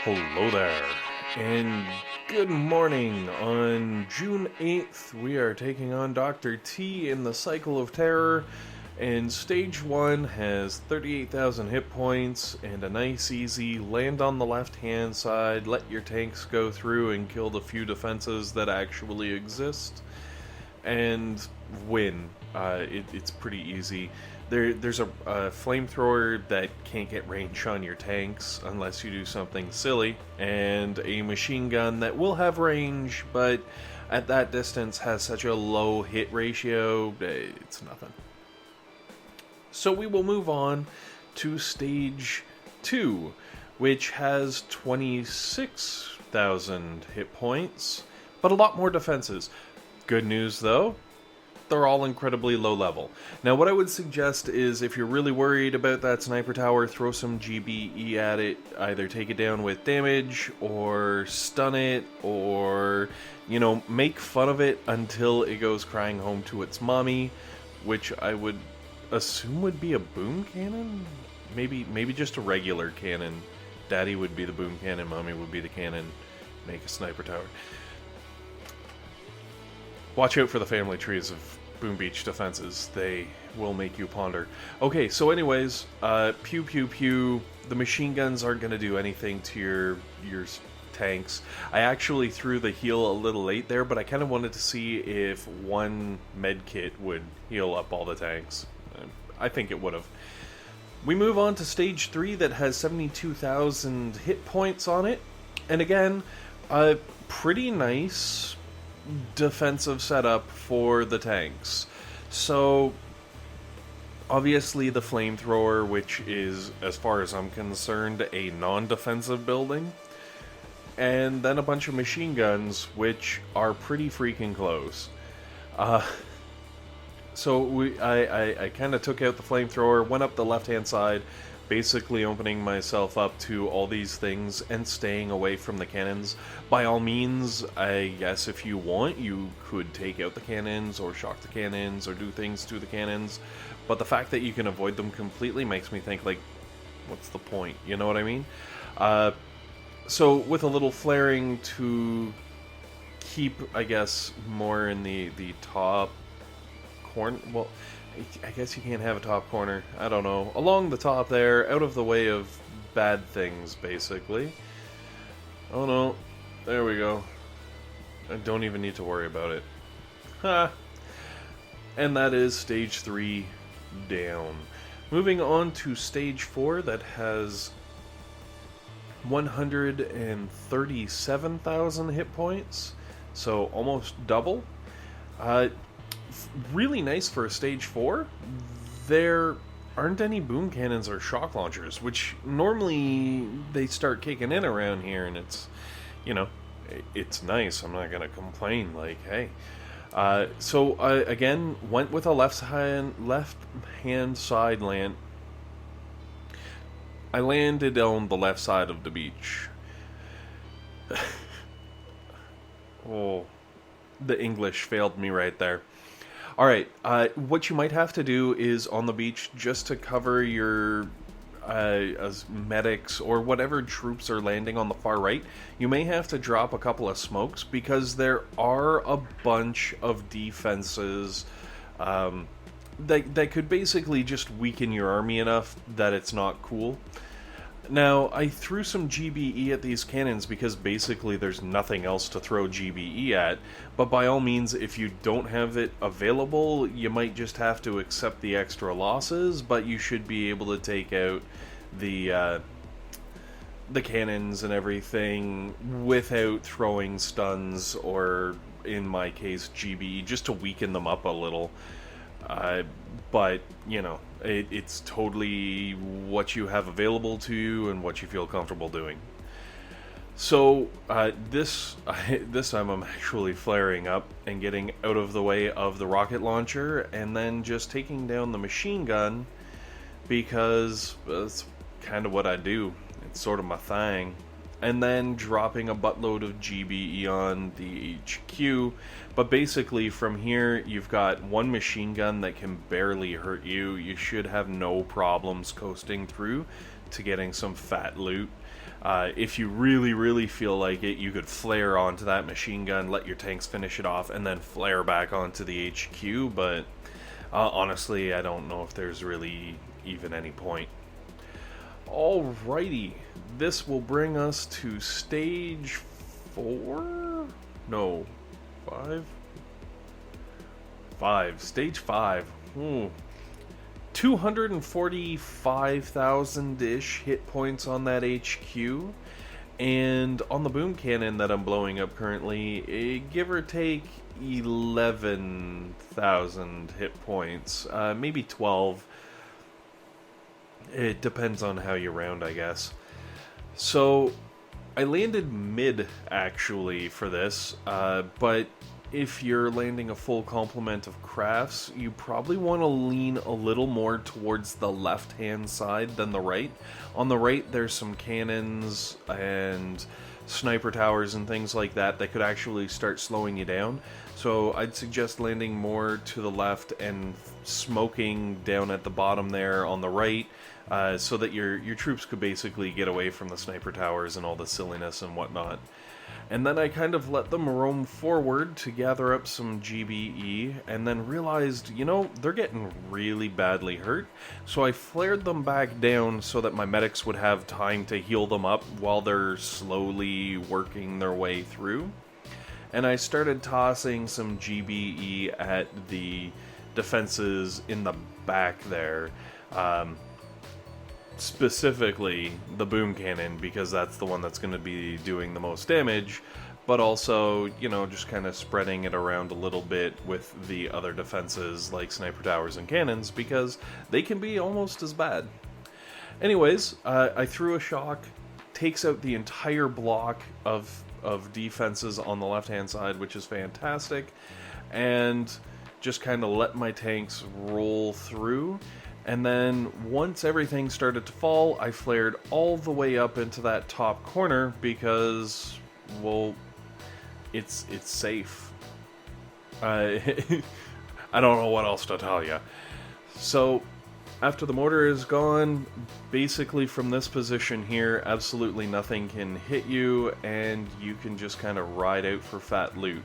Hello there, and good morning. On June 8th, we are taking on Dr. T in the Cycle of Terror, and Stage 1 has 38,000 hit points and a nice easy land on the left-hand side, let your tanks go through and kill the few defenses that actually exist, and win. It's pretty easy. There's a flamethrower that can't get range on your tanks unless you do something silly, and a machine gun that will have range, but at that distance has such a low hit ratio, it's nothing. So we will move on to Stage 2, which has 26,000 hit points, but a lot more defenses. Good news though, they're all incredibly low level. Now what I would suggest is if you're really worried about that sniper tower, throw some GBE at it, either take it down with damage or stun it, or make fun of it until it goes crying home to its mommy, which I would assume would be a boom cannon? Maybe just a regular cannon. Daddy would be the boom cannon, mommy would be the cannon. Make a sniper tower. Watch out for the family trees of Boom Beach defenses. They will make you ponder. Okay, so anyways, pew pew pew. The machine guns aren't going to do anything to your tanks. I actually threw the heal a little late there, but I kind of wanted to see if one medkit would heal up all the tanks. I think it would have. We move on to Stage 3 that has 72,000 hit points on it. And again, a pretty nice defensive setup for the tanks. So obviously the flamethrower, which is, as far as I'm concerned, a non-defensive building, and then a bunch of machine guns, which are pretty freaking close. So I kind of took out the flamethrower, went up the left-hand side, basically opening myself up to all these things and staying away from the cannons. By all means, I guess if you want, you could take out the cannons or shock the cannons or do things to the cannons, but the fact that you can avoid them completely makes me think, like, what's the point? You know what I mean? So with a little flaring to keep, I guess, more in the top corner. Well, I guess you can't have a top corner. I don't know. Along the top there, out of the way of bad things, basically. Oh no. There we go. I don't even need to worry about it. Ha! And that is Stage 3 down. Moving on to Stage 4 that has 137,000 hit points. So almost double. Really nice for a Stage 4. There aren't any boom cannons or shock launchers, which normally they start kicking in around here, and it's, it's nice. I'm not going to complain, like, hey. So again, went with a left-hand side land. I landed on the left side of the beach. Oh, the English failed me right there. Alright, what you might have to do is on the beach, just to cover your as medics or whatever troops are landing on the far right, you may have to drop a couple of smokes because there are a bunch of defenses that could basically just weaken your army enough that it's not cool. Now, I threw some GBE at these cannons because basically there's nothing else to throw GBE at, but by all means, if you don't have it available, you might just have to accept the extra losses, but you should be able to take out the cannons and everything without throwing stuns or, in my case, GBE, just to weaken them up a little. But, it's totally what you have available to you and what you feel comfortable doing. So, this time I'm actually flaring up and getting out of the way of the rocket launcher and then just taking down the machine gun because that's kind of what I do. It's sort of my thing. And then dropping a buttload of GBE on the HQ. But basically from here you've got one machine gun that can barely hurt you. You should have no problems coasting through to getting some fat loot. If you really, really feel like it, you could flare onto that machine gun, let your tanks finish it off, and then flare back onto the HQ, but honestly, I don't know if there's really even any point. Alrighty, this will bring us to stage 4? No, 5? 5. Stage 5. 245,000-ish hit points on that HQ, and on the boom cannon that I'm blowing up currently, give or take 11,000 hit points, maybe 12. It depends on how you round, I guess. So I landed mid actually for this, but if you're landing a full complement of crafts, you probably want to lean a little more towards the left-hand side than the right. On the right, there's some cannons and sniper towers and things like that that could actually start slowing you down. So I'd suggest landing more to the left and smoking down at the bottom there on the right, so that your troops could basically get away from the sniper towers and all the silliness and whatnot. And then I kind of let them roam forward to gather up some GBE, and then realized, you know, they're getting really badly hurt, so I flared them back down so that my medics would have time to heal them up while they're slowly working their way through. And I started tossing some GBE at the defenses in the back there. Specifically the boom cannon, because that's the one that's going to be doing the most damage, but also, you know, just kind of spreading it around a little bit with the other defenses like sniper towers and cannons, because they can be almost as bad. Anyways, I threw a shock, takes out the entire block of defenses on the left hand side, which is fantastic, and just kind of let my tanks roll through. And then, once everything started to fall, I flared all the way up into that top corner because, well, it's safe. I don't know what else to tell you. So, after the mortar is gone, basically from this position here, absolutely nothing can hit you, and you can just kind of ride out for fat loot.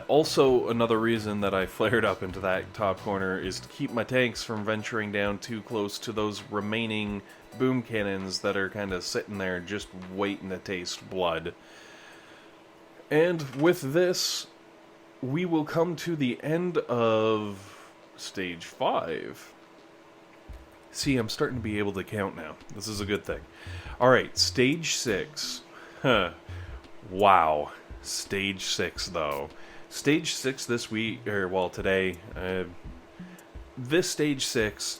Also, another reason that I flared up into that top corner is to keep my tanks from venturing down too close to those remaining boom cannons that are kind of sitting there just waiting to taste blood. And with this, we will come to the end of stage 5. See, I'm starting to be able to count now. This is a good thing. Alright, stage 6. Wow. Stage 6, though. Stage 6 this week, or well, today, this stage 6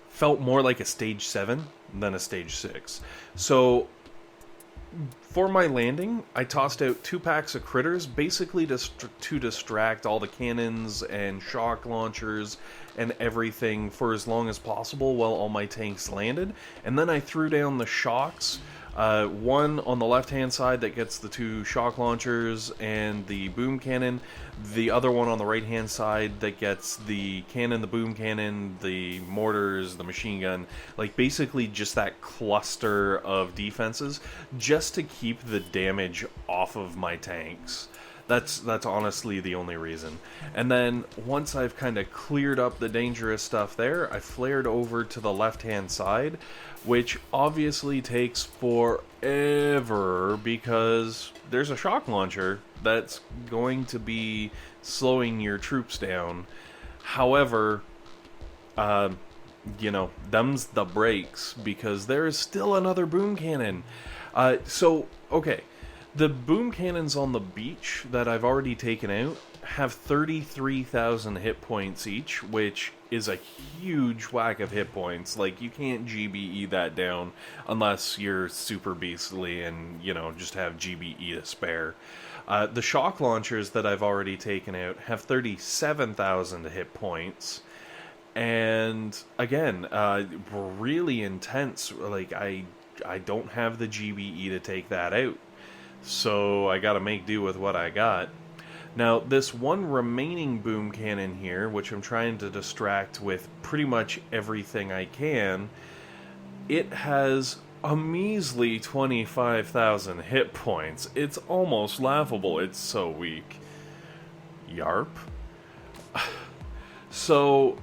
felt more like a stage 7 than a stage 6. So, for my landing, I tossed out 2 packs of critters, basically to distract all the cannons and shock launchers and everything for as long as possible while all my tanks landed. And then I threw down the shocks. One on the left-hand side that gets the 2 shock launchers and the boom cannon. The other one on the right-hand side that gets the cannon, the boom cannon, the mortars, the machine gun. Like, basically just that cluster of defenses, just to keep the damage off of my tanks. That's honestly the only reason. And then, once I've kind of cleared up the dangerous stuff there, I flared over to the left-hand side, which obviously takes forever because there's a shock launcher that's going to be slowing your troops down. However, you know, them's the breaks, because there is still another boom cannon. Okay. The boom cannons on the beach that I've already taken out have 33,000 hit points each, which is a huge whack of hit points. Like, you can't GBE that down unless you're super beastly and, you know, just have GBE to spare. The shock launchers that I've already taken out have 37,000 hit points. And, again, really intense. Like, I don't have the GBE to take that out. So I gotta make do with what I got. Now, this one remaining boom cannon here, which I'm trying to distract with pretty much everything I can, it has a measly 25,000 hit points. It's almost laughable. It's so weak. Yarp. So,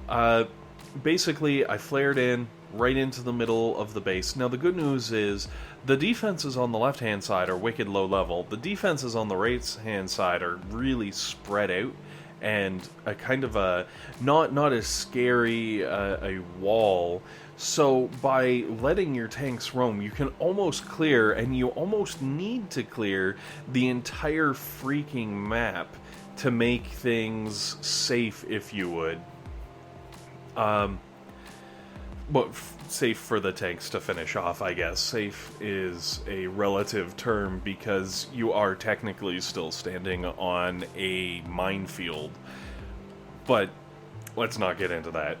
basically, I flared in right into the middle of the base. Now, the good news is the defenses on the left-hand side are wicked low level. The defenses on the right-hand side are really spread out and a kind of a not as scary a wall. So by letting your tanks roam, you can almost clear, and you almost need to clear, the entire freaking map to make things safe, if you would. But safe for the tanks to finish off, I guess. Safe is a relative term because you are technically still standing on a minefield. But let's not get into that.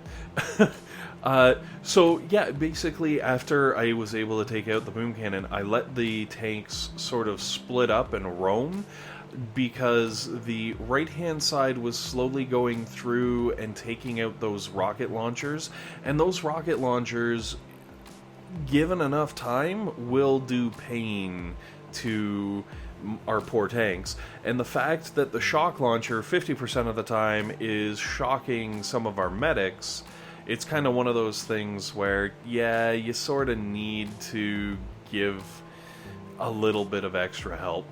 So yeah, basically after I was able to take out the boom cannon, I let the tanks sort of split up and roam, because the right-hand side was slowly going through and taking out those rocket launchers, and those rocket launchers, given enough time, will do pain to our poor tanks. And the fact that the shock launcher 50% of the time is shocking some of our medics, it's kind of one of those things where, yeah, you sort of need to give a little bit of extra help.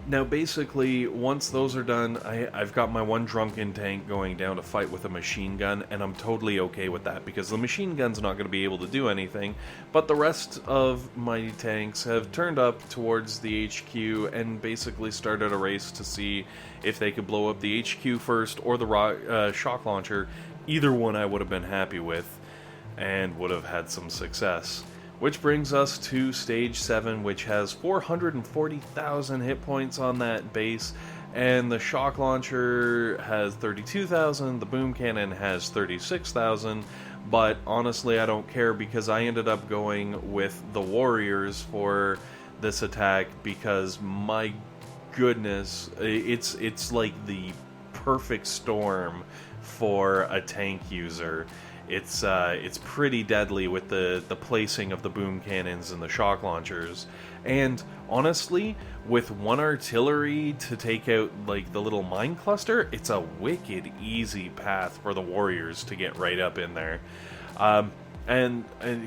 Now, basically, once those are done, I've got my one drunken tank going down to fight with a machine gun, and I'm totally okay with that, because the machine gun's not going to be able to do anything, but the rest of my tanks have turned up towards the HQ and basically started a race to see if they could blow up the HQ first or the shock launcher. Either one I would have been happy with, and would have had some success. Which brings us to Stage 7, which has 440,000 hit points on that base, and the shock launcher has 32,000, the boom cannon has 36,000, but honestly I don't care, because I ended up going with the warriors for this attack, because my goodness, it's like the perfect storm for a tank user. It's pretty deadly with the placing of the boom cannons and the shock launchers. And honestly, with one artillery to take out like the little mine cluster, it's a wicked easy path for the warriors to get right up in there. And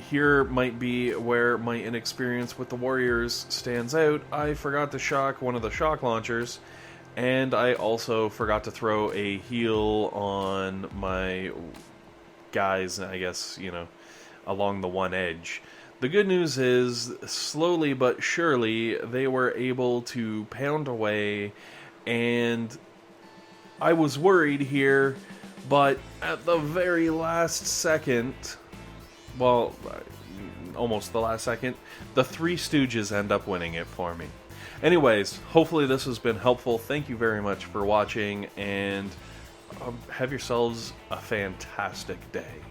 here might be where my inexperience with the warriors stands out. I forgot to shock one of the shock launchers, and I also forgot to throw a heal on my guys, I guess, you know, along the one edge. The good news is, slowly but surely, they were able to pound away, and I was worried here, but at the very last second, well, almost the last second, the Three Stooges end up winning it for me. Anyways, hopefully this has been helpful. Thank you very much for watching, and have yourselves a fantastic day.